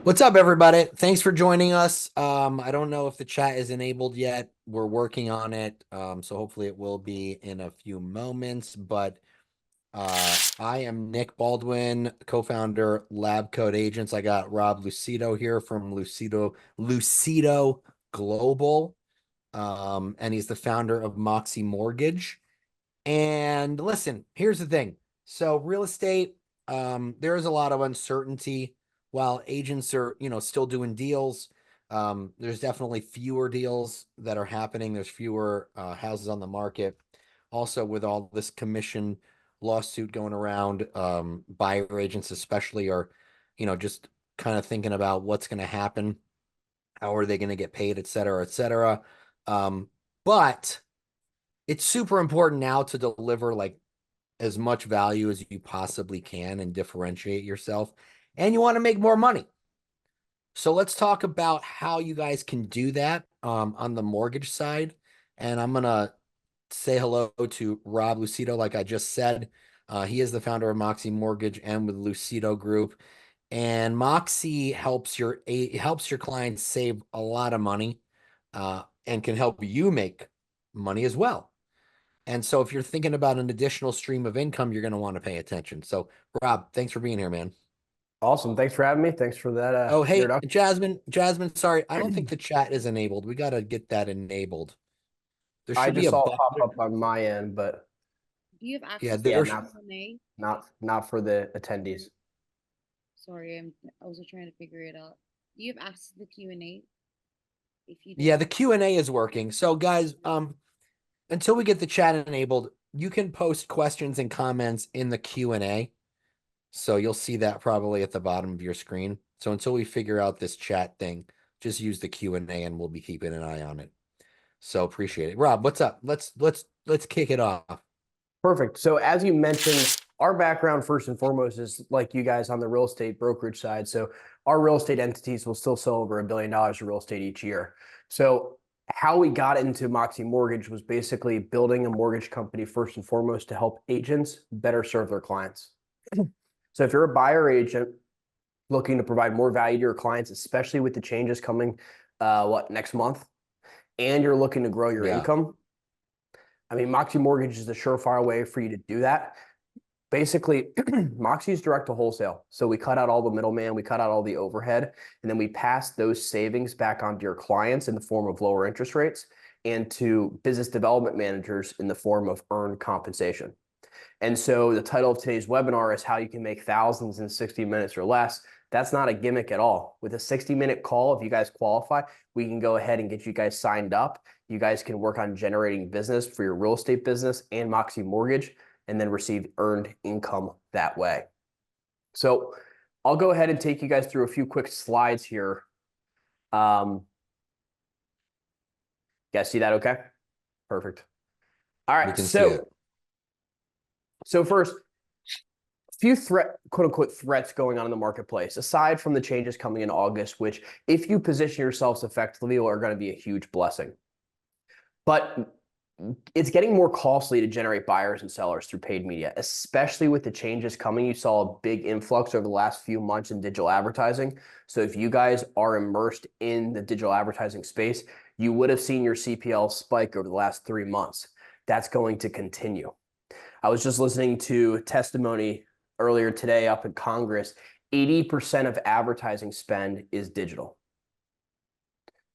What's up, everybody? Thanks for joining us. I don't know if the chat is enabled yet. We're working on it. So hopefully it will be in a few moments. But I am Nick Baldwin, co-founder Lab Code Agents. I got Rob Lucido here from Lucido Global. And he's the founder of Moxie Mortgage. And listen, here's the thing. So real estate, there is a lot of uncertainty while agents are, still doing deals. There's definitely fewer deals that are happening. There's fewer houses on the market. Also, with all this commission lawsuit going around, buyer agents especially are, just kind of thinking about what's going to happen, how are they going to get paid, et cetera, et cetera. But it's super important now to deliver like as much value as you possibly can and differentiate yourself. And you want to make more money. So let's talk about how you guys can do that on the mortgage side. And I'm going to say hello to Rob Lucido, like I just said. He is the founder of Moxie Mortgage and with Lucido Group. And Moxie helps your clients save a lot of money and can help you make money as well. And so if you're thinking about an additional stream of income, you're going to want to pay attention. So Rob, thanks for being here, man. Awesome. Thanks for having me. Thanks for that Oh, hey, introduction. Jasmine, sorry. I don't think the chat is enabled. We got to get that enabled. There I should be just a saw it button. pop up on my end, but Do you have Yeah, access to yeah, the there's Q&A? not for the attendees. Sorry, I was trying to figure it out. Do you have access to the Q&A? If you yeah, don't, the Q&A is working. So guys, until we get the chat enabled, you can post questions and comments in the Q&A. So you'll see that probably at the bottom of your screen. So until we figure out this chat thing, just use the Q&A and we'll be keeping an eye on it. So appreciate it. Rob, what's up? Let's kick it off. Perfect. So as you mentioned, our background first and foremost is like you guys on the real estate brokerage side. So our real estate entities will still sell over $1 billion of real estate each year. So how we got into Moxie Mortgage was basically building a mortgage company first and foremost to help agents better serve their clients. So if you're a buyer agent looking to provide more value to your clients, especially with the changes coming next month, and you're looking to grow your Yeah. income, I mean, Moxie Mortgage is a surefire way for you to do that. Basically, Moxie is direct to wholesale. So we cut out all the middleman, we cut out all the overhead, and then we pass those savings back onto your clients in the form of lower interest rates and to business development managers in the form of earned compensation. And so the title of today's webinar is how you can make thousands in 60 minutes or less. That's not a gimmick at all. With a 60-minute call, if you guys qualify, we can go ahead and get you guys signed up. You guys can work on generating business for your real estate business and Moxie Mortgage, and then receive earned income that way. So I'll go ahead and take you guys through a few quick slides here. You guys see that okay? Perfect. All We right, can see it. so first, a few quote unquote threats going on in the marketplace, aside from the changes coming in August, which if you position yourselves effectively are going to be a huge blessing. But it's getting more costly to generate buyers and sellers through paid media, especially with the changes coming. You saw a big influx over the last few months in digital advertising. So if you guys are immersed in the digital advertising space, you would have seen your CPL spike over the last 3 months. That's going to continue. I was just listening to testimony earlier today up in Congress. 80% of advertising spend is digital.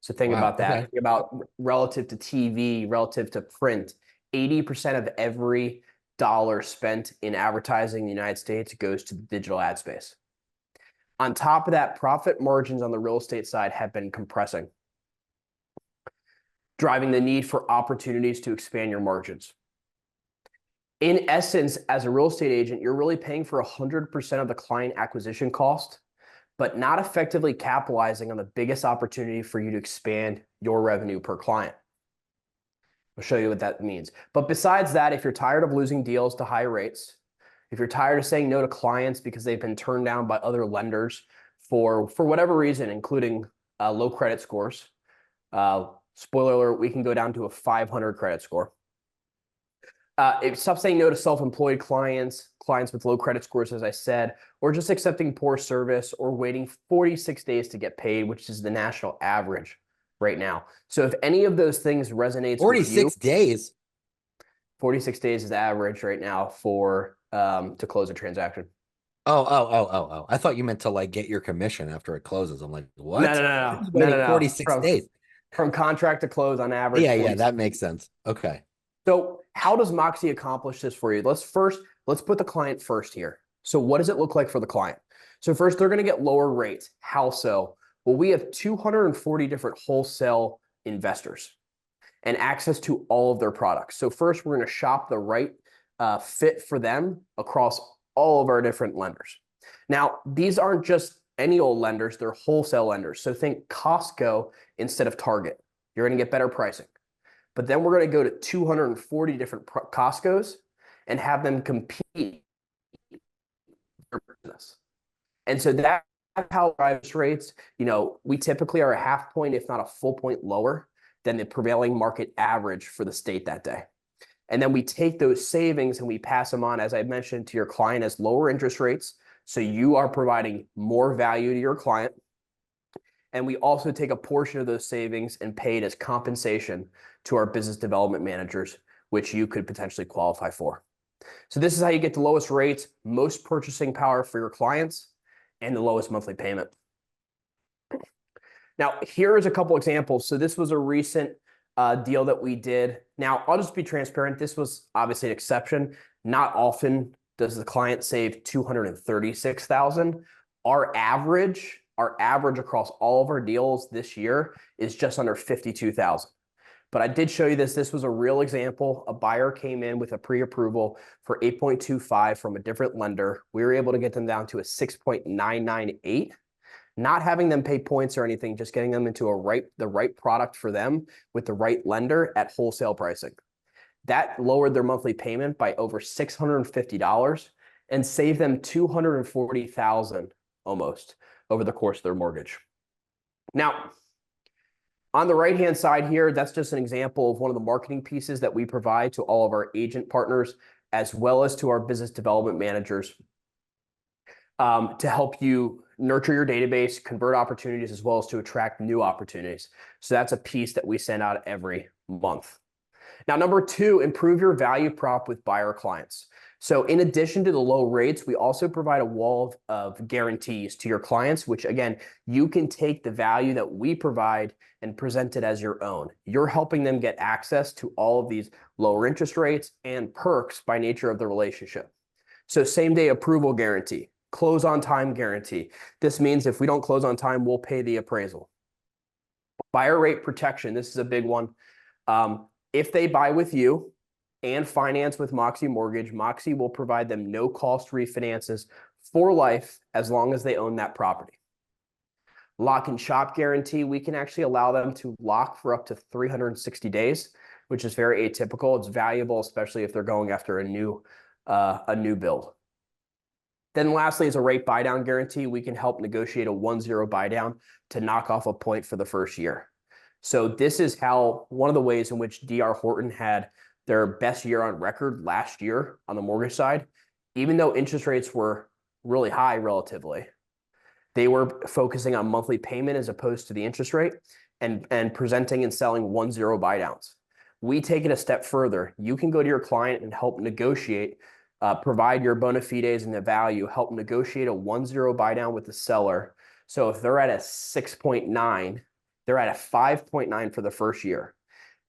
So think Wow. about that. Okay. Think about relative to TV, relative to print. 80% of every dollar spent in advertising in the United States goes to the digital ad space. On top of that, profit margins on the real estate side have been compressing, driving the need for opportunities to expand your margins. In essence, as a real estate agent, you're really paying for 100% of the client acquisition cost, but not effectively capitalizing on the biggest opportunity for you to expand your revenue per client. I'll show you what that means. But besides that, if you're tired of losing deals to high rates, if you're tired of saying no to clients because they've been turned down by other lenders for whatever reason, including low credit scores, spoiler alert, we can go down to a 500 credit score. Stop saying no to self-employed clients, clients with low credit scores, as I said, or just accepting poor service or waiting 46 days to get paid, which is the national average right now. So if any of those things resonates with you, 46 days. 46 days is average right now for to close a transaction. Oh. I thought you meant to like get your commission after it closes. I'm like, No, what? no, no, no, Who's no, no, waiting no. 46 days? From contract to close on average, Yeah, 46. that makes sense. Okay. So how does Moxie accomplish this for you? Let's put the client first here. So what does it look like for the client? So first, they're going to get lower rates. How so? Well, we have 240 different wholesale investors and access to all of their products. So first, we're going to shop the right fit for them across all of our different lenders. Now, these aren't just any old lenders, they're wholesale lenders. So think Costco instead of Target. You're going to get better pricing. But then we're going to go to 240 different Costco's and have them compete for business. And so that's how price rates, we typically are a half point, if not a full point lower than the prevailing market average for the state that day. And then we take those savings and we pass them on, as I mentioned, to your client as lower interest rates. So you are providing more value to your client. And we also take a portion of those savings and pay it as compensation to our business development managers, which you could potentially qualify for. So this is how you get the lowest rates, most purchasing power for your clients, and the lowest monthly payment. Now, here is a couple examples. So this was a recent deal that we did. Now, I'll just be transparent. This was obviously an exception. Not often does the client save $236,000. Our average across all of our deals this year is just under $52,000. But I did show you this. This was a real example. A buyer came in with a pre-approval for 8.25 from a different lender. We were able to get them down to a 6.998. Not having them pay points or anything, just getting them into the right product for them with the right lender at wholesale pricing. That lowered their monthly payment by over $650 and saved them $240,000 almost over the course of their mortgage. Now, on the right-hand side here, that's just an example of one of the marketing pieces that we provide to all of our agent partners, as well as to our business development managers, to help you nurture your database, convert opportunities, as well as to attract new opportunities. So that's a piece that we send out every month. Now, number two, improve your value prop with buyer clients. So in addition to the low rates, we also provide a wall of guarantees to your clients, which again, you can take the value that we provide and present it as your own. You're helping them get access to all of these lower interest rates and perks by nature of the relationship. So same day approval guarantee, close on time guarantee. This means if we don't close on time, we'll pay the appraisal. Buyer rate protection, this is a big one. If they buy with you and finance with Moxie Mortgage, Moxie will provide them no cost refinances for life as long as they own that property. Lock and shop guarantee, we can actually allow them to lock for up to 360 days, which is very atypical. It's valuable, especially if they're going after a new build. Then lastly is a rate buy down guarantee. We can help negotiate a 1-0 buy down to knock off a point for the first year. So this is how one of the ways in which D.R. Horton had their best year on record last year on the mortgage side. Even though interest rates were really high relatively, they were focusing on monthly payment as opposed to the interest rate and presenting and selling 1-0 buy downs. We take it a step further. You can go to your client and help negotiate, provide your bona fides and the value, help negotiate a 1-0 buy down with the seller. So if they're at a 6.9, they're at a 5.9 for the first year.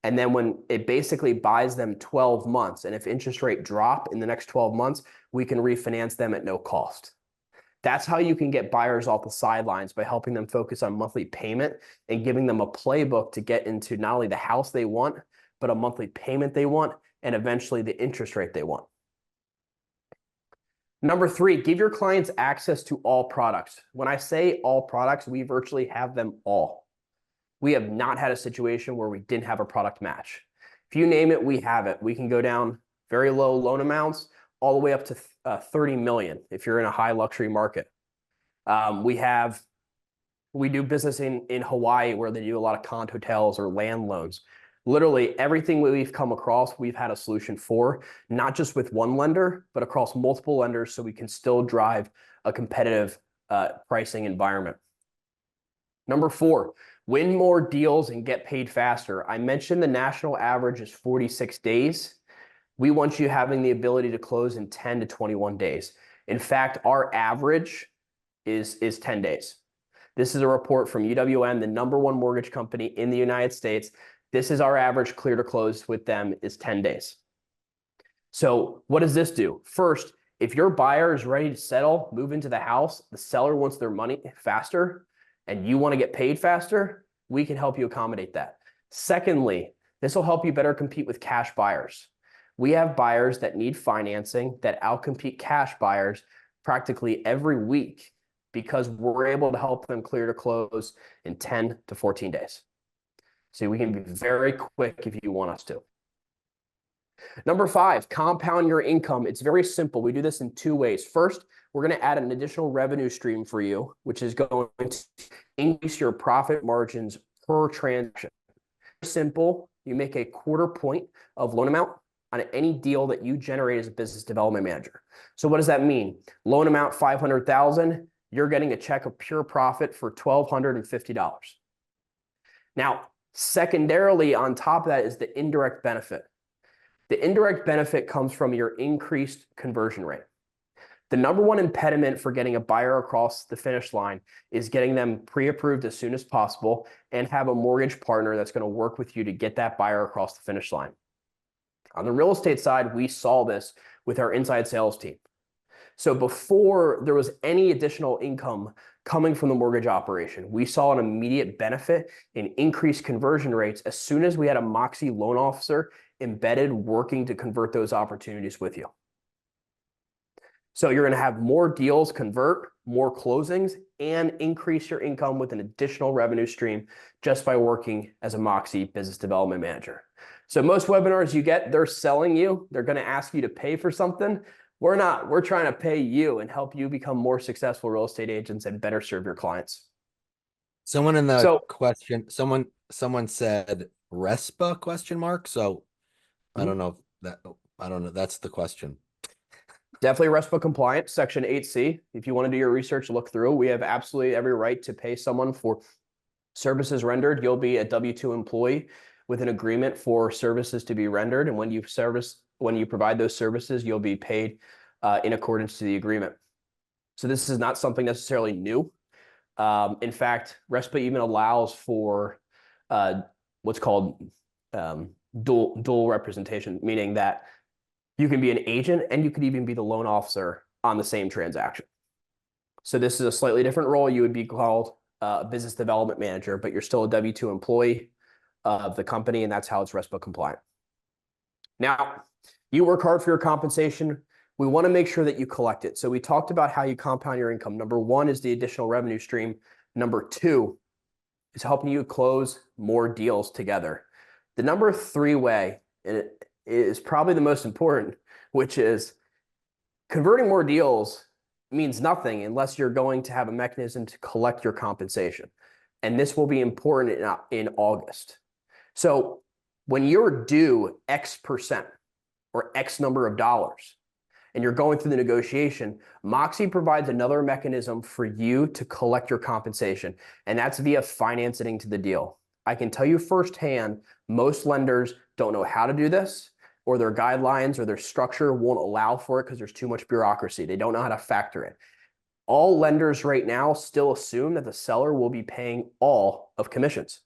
And then when it basically buys them 12 months, and if interest rate drop in the next 12 months, we can refinance them at no cost. That's how you can get buyers off the sidelines, by helping them focus on monthly payment and giving them a playbook to get into not only the house they want, but a monthly payment they want, and eventually the interest rate they want. Number three, give your clients access to all products. When I say all products, we virtually have them all. We have not had a situation where we didn't have a product match. If you name it, we have it. We can go down very low loan amounts all the way up to 30 million if you're in a high luxury market. We do business in Hawaii where they do a lot of condo hotels or land loans. Literally everything we've come across, we've had a solution for, not just with one lender, but across multiple lenders so we can still drive a competitive pricing environment. Number 4, win more deals and get paid faster. I mentioned the national average is 46 days. We want you having the ability to close in 10 to 21 days. In fact, our average is 10 days. This is a report from UWM, the #1 mortgage company in the United States. This is our average clear to close with them is 10 days. So what does this do? First, if your buyer is ready to settle, move into the house, the seller wants their money faster, and you want to get paid faster, we can help you accommodate that. Secondly, this will help you better compete with cash buyers. We have buyers that need financing that outcompete cash buyers practically every week because we're able to help them clear to close in 10 to 14 days. So we can be very quick if you want us to. Number 5, compound your income. It's very simple. We do this in 2 ways. First, we're going to add an additional revenue stream for you, which is going to increase your profit margins per transaction. Simple. You make a 1/4 point of loan amount on any deal that you generate as a business development manager. So what does that mean? Loan amount $500,000, you're getting a check of pure profit for $1,250. Now, secondarily, on top of that is the indirect benefit. The indirect benefit comes from your increased conversion rate. The #1 impediment for getting a buyer across the finish line is getting them pre-approved as soon as possible and have a mortgage partner that's going to work with you to get that buyer across the finish line. On the real estate side, we saw this with our inside sales team. So before there was any additional income coming from the mortgage operation, we saw an immediate benefit in increased conversion rates as soon as we had a Moxie loan officer embedded working to convert those opportunities with you. So you're going to have more deals convert, more closings, and increase your income with an additional revenue stream just by working as a Moxie business development manager. So most webinars you get, they're selling you. They're going to ask you to pay for something. We're not. We're trying to pay you and help you become more successful real estate agents and better serve your clients. Someone in the question, someone said RESPA question mark. So I don't know if that, I don't know. That's the question. Definitely RESPA compliant, Section 8C. If you want to do your research, look through. We have absolutely every right to pay someone for services rendered. You'll be a W-2 employee with an agreement for services to be rendered. And when you provide those services, you'll be paid in accordance to the agreement. So this is not something necessarily new. In fact, RESPA even allows for what's called dual representation, meaning that you can be an agent and you could even be the loan officer on the same transaction. So this is a slightly different role. You would be called a business development manager, but you're still a W-2 employee of the company, and that's how it's RESPA compliant. Now, you work hard for your compensation. We want to make sure that you collect it. So we talked about how you compound your income. #1 is the additional revenue stream. #2 is helping you close more deals together. The #3 way, and it is probably the most important, which is converting more deals means nothing unless you're going to have a mechanism to collect your compensation. And this will be important in August. So when you're due X% or X number of dollars, and you're going through the negotiation, Moxie provides another mechanism for you to collect your compensation, and that's via financing to the deal. I can tell you firsthand, most lenders don't know how to do this, or their guidelines or their structure won't allow for it because there's too much bureaucracy. They don't know how to factor it. All lenders right now still assume that the seller will be paying all of commissions.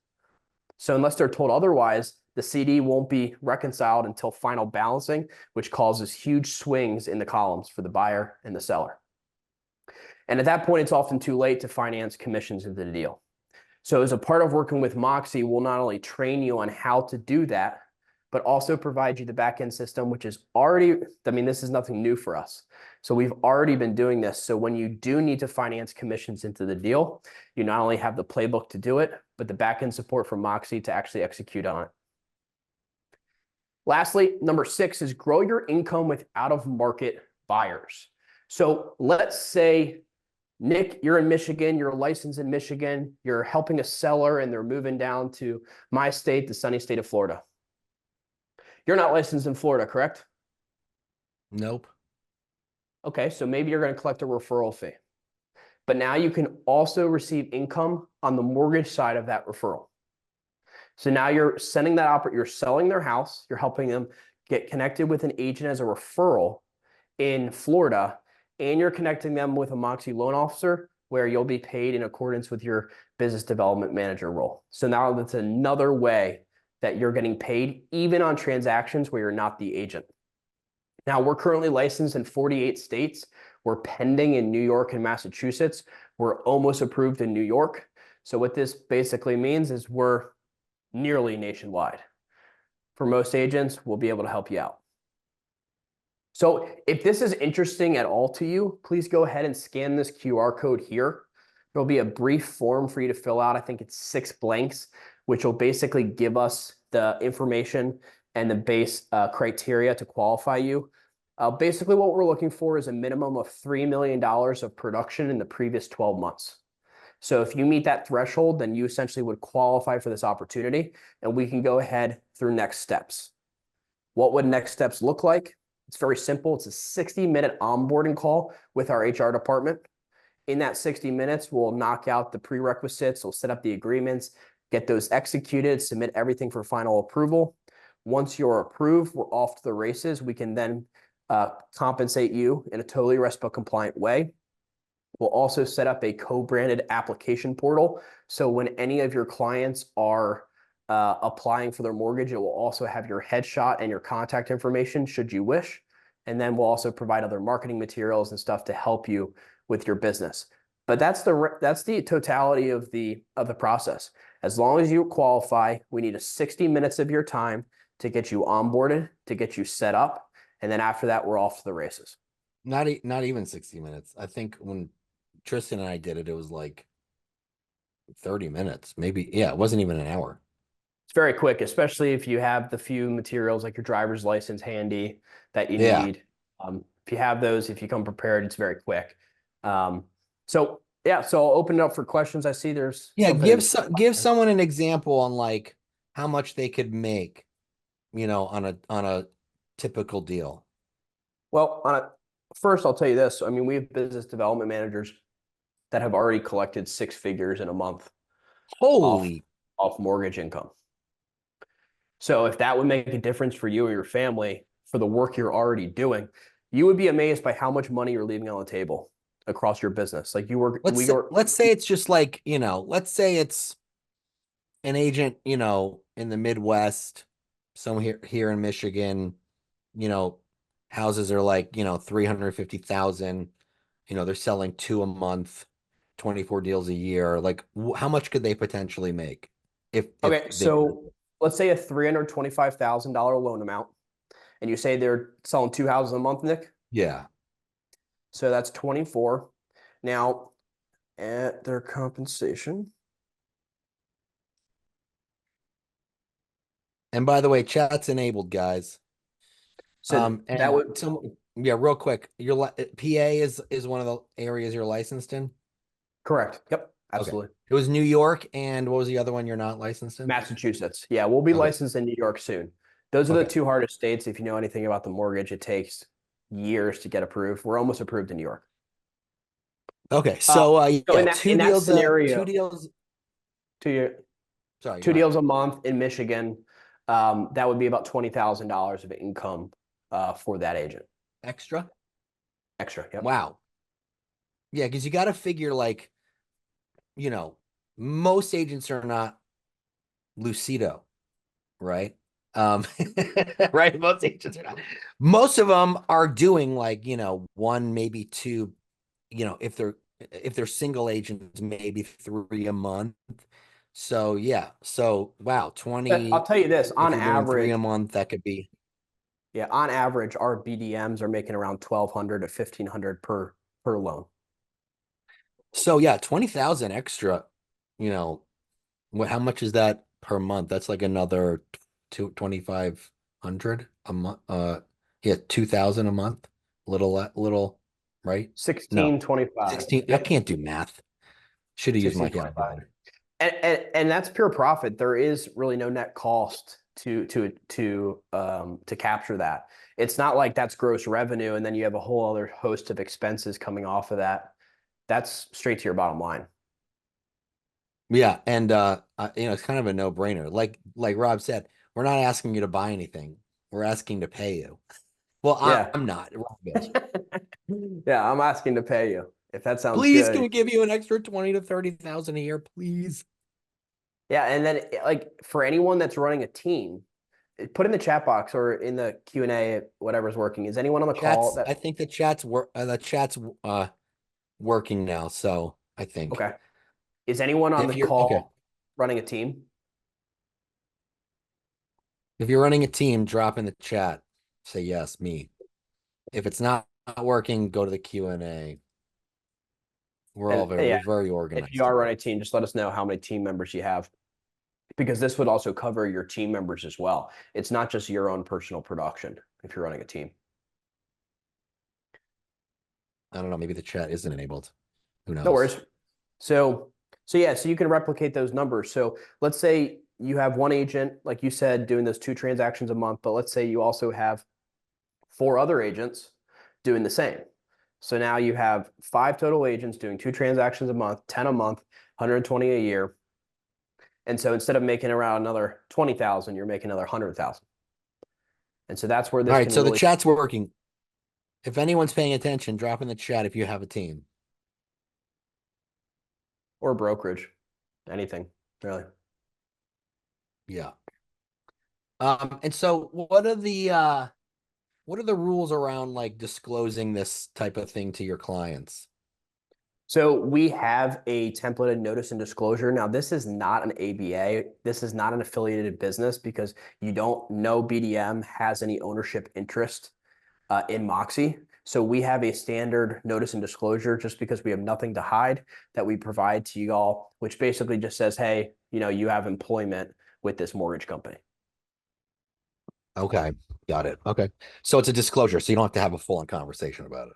So unless they're told otherwise, the CD won't be reconciled until final balancing, which causes huge swings in the columns for the buyer and the seller. And at that point, it's often too late to finance commissions into the deal. So as a part of working with Moxie, we'll not only train you on how to do that, but also provide you the back-end system, which is already, I mean, this is nothing new for us. So we've already been doing this. So when you do need to finance commissions into the deal, you not only have the playbook to do it, but the back-end support from Moxie to actually execute on it. Lastly, #6 is grow your income with out-of-market buyers. So let's say, Nick, you're in Michigan, you're licensed in Michigan, you're helping a seller and they're moving down to my state, the sunny state of Florida. You're not licensed in Florida, correct? Nope. Okay, so maybe you're going to collect a referral fee. But now you can also receive income on the mortgage side of that referral. So now you're sending that you're selling their house, you're helping them get connected with an agent as a referral in Florida, and you're connecting them with a Moxie loan officer where you'll be paid in accordance with your business development manager role. So now that's another way that you're getting paid, even on transactions where you're not the agent. Now, we're currently licensed in 48 states. We're pending in New York and Massachusetts. We're almost approved in New York. So what this basically means is we're nearly nationwide. For most agents, we'll be able to help you out. So if this is interesting at all to you, please go ahead and scan this QR code here. There'll be a brief form for you to fill out. I think it's 6 blanks, which will basically give us the information and the base criteria to qualify you. Basically, what we're looking for is a minimum of $3 million of production in the previous 12 months. So if you meet that threshold, then you essentially would qualify for this opportunity, and we can go ahead through next steps. What would next steps look like? It's very simple. It's a 60-minute onboarding call with our HR department. In that 60 minutes, we'll knock out the prerequisites, we'll set up the agreements, get those executed, submit everything for final approval. Once you're approved, we're off to the races. We can then compensate you in a totally RESPA compliant way. We'll also set up a co-branded application portal. So when any of your clients are applying for their mortgage, it will also have your headshot and your contact information should you wish. And then we'll also provide other marketing materials and stuff to help you with your business. But that's the totality of the process. As long as you qualify, we need 60 minutes of your time to get you onboarded, to get you set up. And then after that, we're off to the races. Not even 60 minutes. I think when Tristan and I did it, it was like 30 minutes, maybe. Yeah, it wasn't even an hour. It's very quick, especially if you have the few materials like your driver's license handy that you need. If you have those, if you come prepared, it's very quick. So I'll open it up for questions. I see there's give someone an example on like how much they could make, on a typical deal. Well, first I'll tell you this. I mean, we have business development managers that have already collected 6 figures in a month. Holy off mortgage income. So if that would make a difference for you or your family for the work you're already doing, you would be amazed by how much money you're leaving on the table across your business. Like let's say it's just like, let's say it's an agent, in the Midwest, somewhere here in Michigan, houses are like, 350,000, they're selling 2 a month, 24 deals a year. Like how much could they potentially make? So let's say a $325,000 loan amount, and you say they're selling 2 houses a month, Nick? Yeah. So that's 24. Now, at their compensation. And by the way, chat's enabled, guys. So that would real quick. Your PA is one of the areas you're licensed in? Correct. Yep. Absolutely. Okay. It was New York, and what was the other one you're not licensed in? Massachusetts. Yeah, we'll be licensed in New York soon. Those are the 2 hardest states. If you know anything about the mortgage, it takes years to get approved. We're almost approved in New York. Okay, so in that scenario, 2 deals a month in Michigan. That would be about $20,000 of income for that agent. Extra. Yep. Wow. Yeah, because you got to figure like, most agents are not Lucido, right? Right. Most agents are not. Most of them are doing like, 1, maybe 2, if they're single agents, maybe 3 a month. So yeah. So wow, 20. I'll tell you this, on average, 3 a month, that could be. Yeah, on average, our BDMs are making around $1,200 to $1,500 per loan. So yeah, 20,000 extra, how much is that per month? That's like another 2,500 a month. 2,000 a month. Little, right? 1625. 16. Yep. I can't do math. Should have used my calculator. And that's pure profit. There is really no net cost to capture that. It's not like that's gross revenue and then you have a whole other host of expenses coming off of that. That's straight to your bottom line. Yeah, and it's kind of a no-brainer. Like Rob said, we're not asking you to buy anything. We're asking to pay you. Well, Yeah. I'm not. Rob is. Yeah, I'm asking to pay you. If that sounds Please, can good. we give you an extra 20 to 30,000 a year, please? Yeah, and then like for anyone that's running a team, put in the chat box or in the Q&A, whatever's working. Is anyone on the call I that think the chat's working now, so I think okay? Is anyone on the if you're okay, call running a team? if you're running a team, drop in the chat. Say yes, me. If it's not working, go to the Q&A. And We're yeah, very if you organized are here. running a team, just let us know how many team members you have, because this would also cover your team members as well. It's not just your own personal production if you're running a team. I don't know, maybe the chat isn't enabled. Who No knows? worries. So yeah, so you can replicate those numbers. So let's say you have one agent, like you said, doing those 2 transactions a month, but let's say you also have 4 other agents doing the same. So now you have 5 total agents doing 2 transactions a month, 10 a month, 120 a year. And so instead of making around another 20,000, you're making another 100,000. And so that's where All this right, can so the really, chat's working. If anyone's paying attention, drop in the chat if you have a team. or brokerage, anything really. Yeah. And so what are the rules around like disclosing this type of thing to your clients? So we have a templated notice and disclosure. Now, this is not an ABA. This is not an affiliated business because you don't know BDM has any ownership interest in Moxie. So we have a standard notice and disclosure just because we have nothing to hide that we provide to you all, which basically just says, hey, you have employment with this mortgage company. Okay, got it. Okay. So it's a disclosure, so you don't have to have a full-on conversation about it.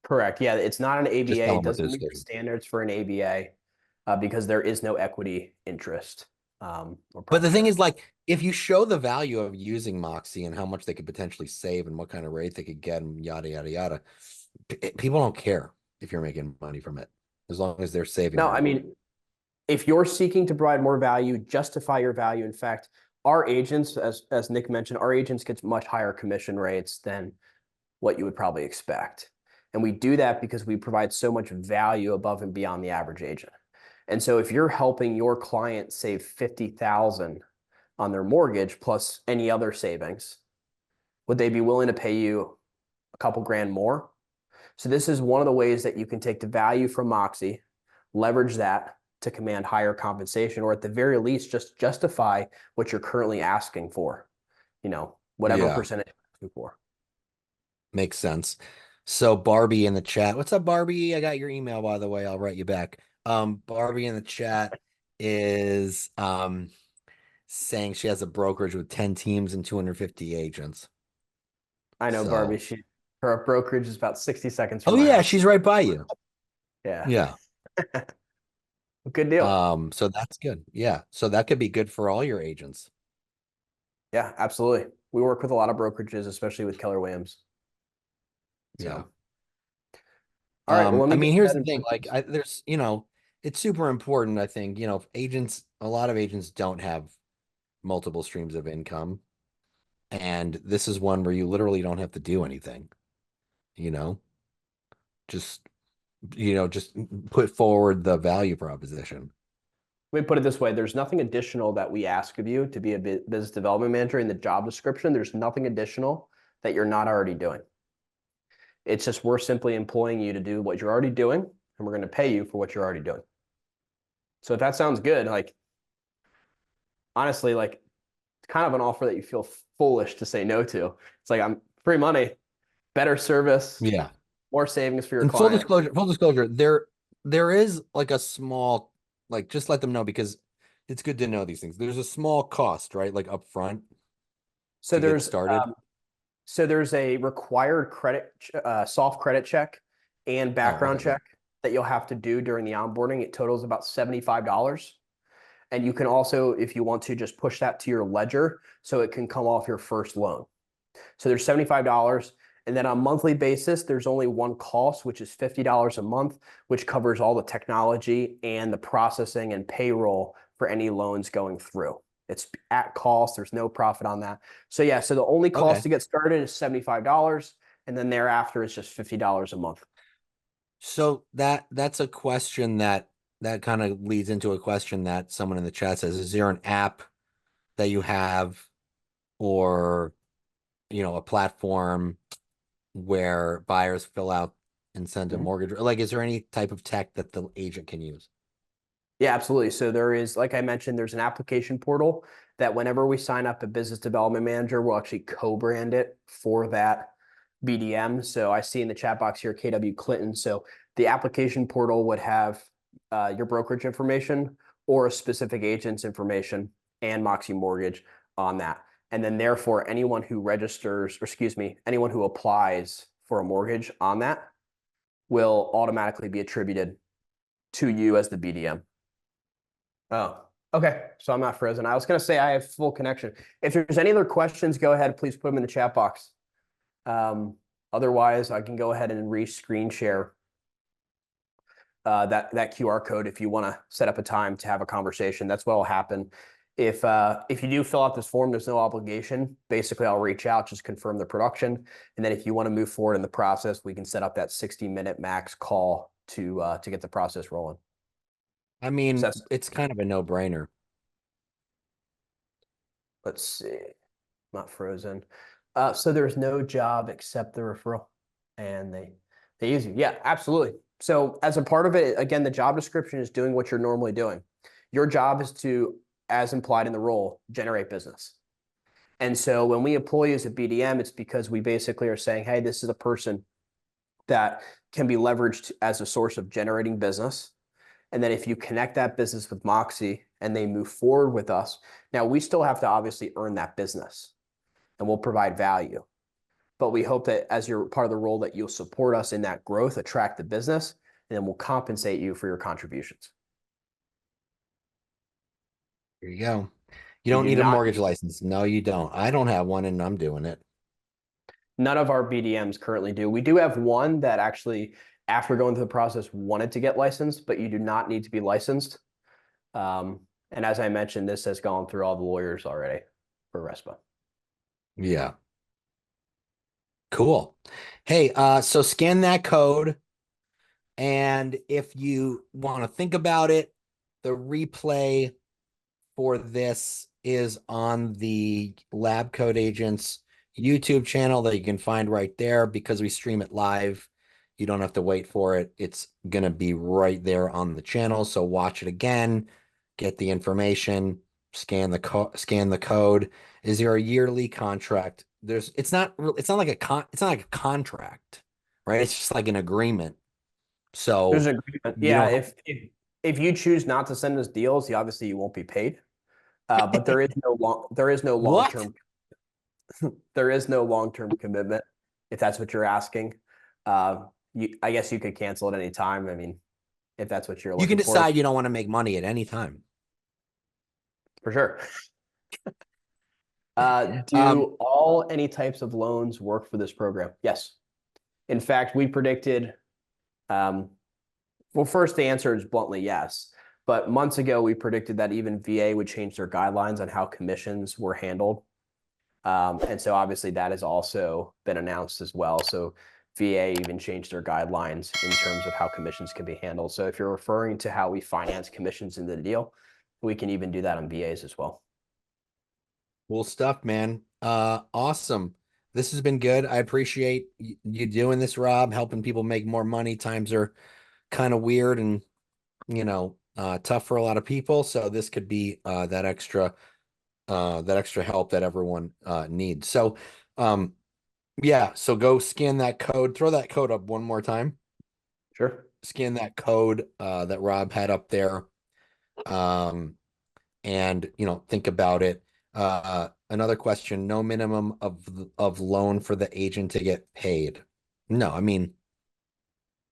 Correct. Yeah, it's not an Just ABA. tell It them what the doesn't meet the disclosure. standards for an ABA because there is no equity interest or But the profit thing share. is, like, if you show the value of using Moxie and how much they could potentially save and what kind of rate they could get and yada yada yada, people don't care if you're making money from it, as long as they're saving No, I money. mean, if you're seeking to provide more value, justify your value. In fact, our agents, as Nick mentioned, our agents get much higher commission rates than what you would probably expect. And we do that because we provide so much value above and beyond the average agent. And so if you're helping your client save 50,000 on their mortgage plus any other savings, would they be willing to pay you a couple grand more? So this is one of the ways that you can take the value from Moxie, leverage that to command higher compensation, or at the very least, just justify what you're currently asking for, whatever Yeah, percentage you're asking for. makes sense. So Barbie in the chat. What's up, Barbie? I got your email, by the way. I'll write you back. Barbie in the chat is saying she has a brokerage with 10 teams and 250 agents. I know Barbie, So, her brokerage is about 60 seconds from oh my yeah, house. she's right by you. Yeah. Yeah. Good deal. So that's good. Yeah. So that could be good for all your agents. Yeah, absolutely. We work with a lot of brokerages, especially with Keller Williams. Yeah. So, all right. Well, let I me go mean, here's ahead the and thing. put Like, this. it's super important. I think, a lot of agents don't have multiple streams of income, and this is one where you literally don't have to do anything. You know, just just put forward the value proposition. Let me put it this way. There's nothing additional that we ask of you to be a business development manager in the job description. There's nothing additional that you're not already doing. It's just we're simply employing you to do what you're already doing, and we're going to pay you for what you're already doing. So if that sounds good, like honestly, like it's kind of an offer that you feel foolish to say no to. It's like I'm free money, better service, Yeah. more savings for your And client. full disclosure, there is like a small, like, just let them know because it's good to know these things. There's a small cost, right? Like up front So to get there's started. there's a required soft credit check and Oh, background okay. check that you'll have to do during the onboarding. It totals about $75. And you can also, if you want to, just push that to your ledger so it can come off your first loan. So there's $75. And then on a monthly basis, there's only one cost, which is $50 a month, which covers all the technology and the processing and payroll for any loans going through. It's at cost. There's no profit on that. So yeah, so the only cost Okay. to get started is $75. And then thereafter, it's just $50 a month. So that's a question that kind of leads into a question that someone in the chat says, is there an app that you have, or, a platform where buyers fill out and send a mortgage? Like, is there any type of tech that the agent can use? Yeah, absolutely. So there is, like I mentioned, there's an application portal that whenever we sign up a business development manager, we'll actually co-brand it for that BDM. So I see in the chat box here, KW Clinton. So the application portal would have your brokerage information or a specific agent's information and Moxie Mortgage on that. And then therefore, anyone who registers, or excuse me, anyone who applies for a mortgage on that will automatically be attributed to you as the BDM. Oh, okay. So I'm not frozen. I was going to say I have full connection. If there's any other questions, go ahead. Please put them in the chat box. Otherwise, I can go ahead and re-screen share that QR code if you want to set up a time to have a conversation. That's what will happen. If you do fill out this form, there's no obligation. Basically, I'll reach out, just confirm the production. And then if you want to move forward in the process, we can set up that 60-minute max call to get the process rolling. I mean, So it's kind of a no-brainer. let's see. Not frozen. So there's no job except the referral, and they use you. Yeah, absolutely. So as a part of it, again, the job description is doing what you're normally doing. Your job is to, as implied in the role, generate business. And so when we employ you as a BDM, it's because we basically are saying, hey, this is a person that can be leveraged as a source of generating business. And then if you connect that business with Moxie and they move forward with us, now we still have to obviously earn that business and we'll provide value. But we hope that as you're part of the role that you'll support us in that growth, attract the business, and then we'll compensate you for your contributions. Here you go. You We don't do need a not mortgage use, license. No, you don't. I don't have one and I'm doing it. none of our BDMs currently do. We do have one that actually, after going through the process, wanted to get licensed, but you do not need to be licensed. And as I mentioned, this has gone through all the lawyers already for RESPA. Yeah. Cool. Hey, so scan that code. And if you want to think about it, the replay for this is on the Lab Code Agents YouTube channel that you can find right there, because we stream it live. You don't have to wait for it. It's going to be right there on the channel. So watch it again, get the information, scan the code. Is there a yearly contract? It's not like a contract, right? It's just like an agreement. There's So an agreement. you Yeah, don't if you choose not to send us deals, obviously you won't be paid. But there is no what? long-term commitment, if that's what you're asking. I guess you could cancel at any time. I mean, if that's what you're You can looking for, decide you don't want to make money at any time. for sure. Um, Do any types of loans work for this program? Yes. In fact, we predicted, well, first the answer is bluntly yes. But months ago, we predicted that even VA would change their guidelines on how commissions were handled. And so obviously that has also been announced as well. So VA even changed their guidelines in terms of how commissions can be handled. So if you're referring to how we finance commissions in the deal, we can even do that on VAs as well. Cool stuff, man. Awesome. This has been good. I appreciate you doing this, Rob, helping people make more money. Times are kind of weird and, tough for a lot of people. So this could be that extra help that everyone needs. So, yeah, so go scan that code. Throw that code up one more time. Sure. Scan that code that Rob had up there. And think about it. Another question: no minimum of loan for the agent to get paid. No, I mean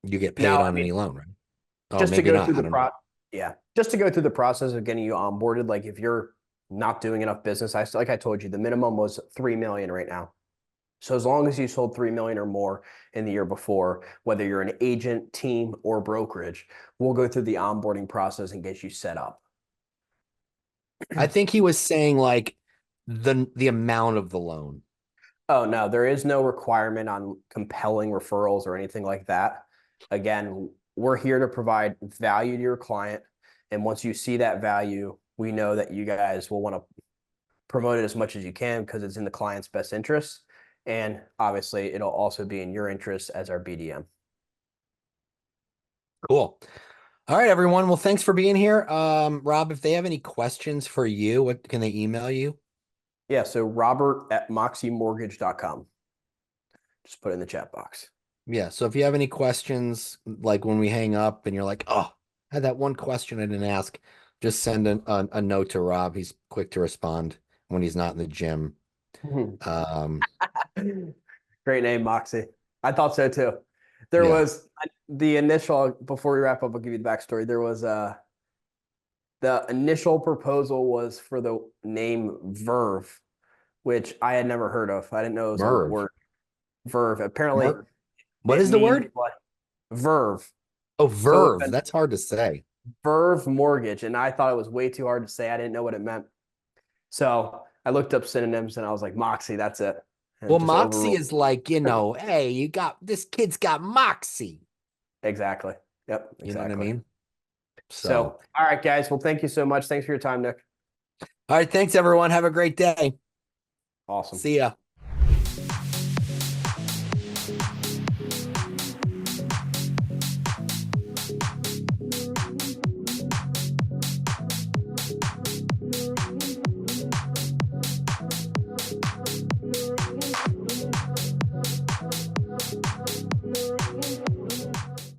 you get paid Now, on any loan, right? Oh, just to maybe go not. through I the don't know. Yeah. Just to go through the process of getting you onboarded, like if you're not doing enough business, like I told you, the minimum was 3 million right now. So as long as you sold 3 million or more in the year before, whether you're an agent, team, or brokerage, we'll go through the onboarding process and get you set up. I think he was saying like the amount of the loan. Oh, no, there is no requirement on compelling referrals or anything like that. Again, we're here to provide value to your client. And once you see that value, we know that you guys will want to promote it as much as you can because it's in the client's best interest. And obviously, it'll also be in your interest as our BDM. Cool. All right, everyone. Well, thanks for being here. Rob, if they have any questions for you, what can they email you? Yeah, so Robert@moxiemortgage.com. Just put it in the chat box. Yeah. So if you have any questions, like when we hang up and you're like, oh, I had that one question I didn't ask, just send a note to Rob. He's quick to respond when he's not in the gym. Great name, Moxie. I thought so too. There Yeah. was the initial, before we wrap up, I'll give you the backstory. There was the initial proposal was for the name Verve, which I had never heard of. I didn't know it was a Merv. word. Verve. Apparently, What it is the means word? what? Verve. Oh, So Verve. That's hard to say. Verve Mortgage, and I thought it was way too hard to say. I didn't know what it meant. So I looked up synonyms, and I was like, Moxie, that's it. And Well, just Moxie overruled. is like, hey, you got this kid's got Moxie. Exactly. Yep. You know what I Exactly. mean? So, all right, guys. Well, thank you so much. Thanks for your time, Nick. All right, thanks everyone. Have a great day. Awesome. See ya.